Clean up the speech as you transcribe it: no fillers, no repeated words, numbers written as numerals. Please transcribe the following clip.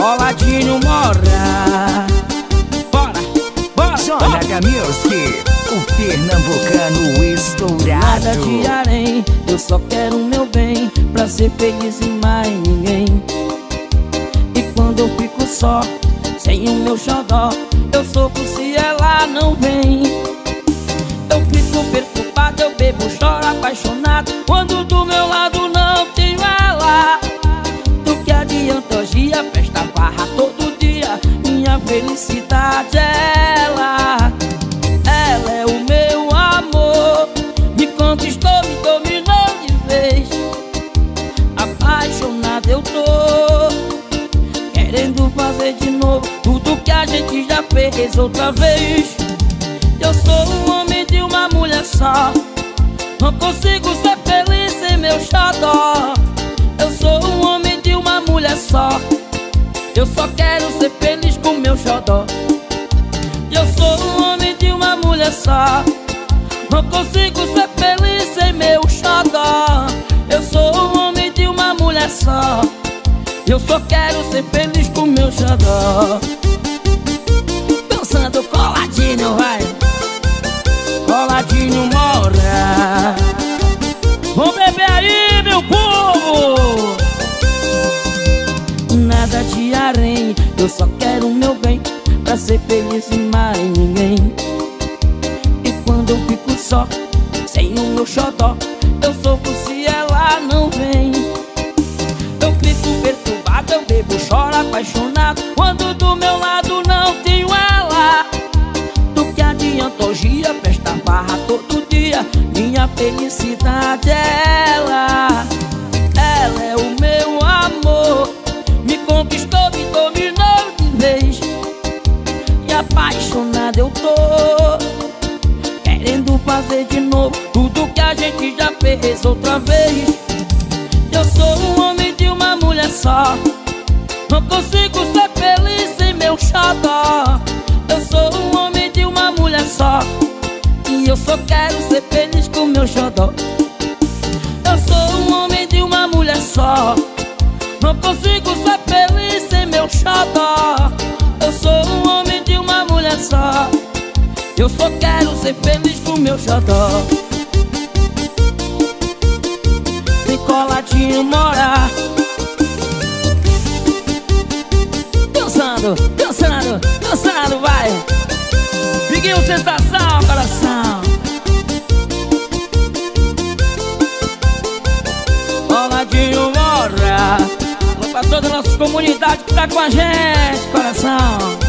coladinho mora. Bora, bora, Jonaga Music, o pernambucano estourado. Nada de harém, eu só quero o meu bem, pra ser feliz e mais ninguém. E quando eu fico só, sem o meu xodó, eu sofro se ela não vem. Eu fico preocupado, eu bebo, choro apaixonado, quando do meu lado não tenho ela. Do que adianta hoje a festa, barra todo dia, minha felicidade é ela. Ela é o meu amor, me conquistou, me dominou de vez. Apaixonado eu tô, querendo fazer de novo tudo que a gente já fez outra vez. Eu sou um homem de uma mulher só, não consigo ser feliz sem meu xodó. Eu sou um homem de uma mulher só, eu só quero ser feliz com meu xodó. Eu sou um homem de uma mulher só, não consigo ser feliz sem meu xodó. Eu sou um homem de uma mulher só, eu só quero ser feliz com meu xodó. Dançando coladinho, vai, coladinho mora. Vamos beber aí, meu povo. Nada de harém, eu só quero o meu bem, pra ser feliz e mais ninguém. E quando eu fico só, sem o meu xodó, eu sofro se ela não vem. Eu fico perturbado, eu bebo, choro apaixonado, quando do meu lado não tenho ela. Do que adianta hoje a festa, barra todo dia, minha felicidade é ela. Ela é o meu amor, me conquistou, me dominou de vez. E apaixonado eu tô, querendo fazer de novo tudo que a gente já fez outra vez. Eu sou um homem de uma mulher só, não consigo ser feliz sem meu xodó. Eu sou um homem de uma mulher só, e eu só quero ser feliz com meu xodó. Eu sou um homem de uma mulher só, não consigo ser feliz sem meu xodó. Eu sou um homem de uma mulher só, eu só quero ser feliz com meu xodó. Vem coladinho morar. Dançando, dançando, dançando, vai. Biguinho sensação, coração. Coladinho mora. Pra toda a nossa comunidade que tá com a gente, coração.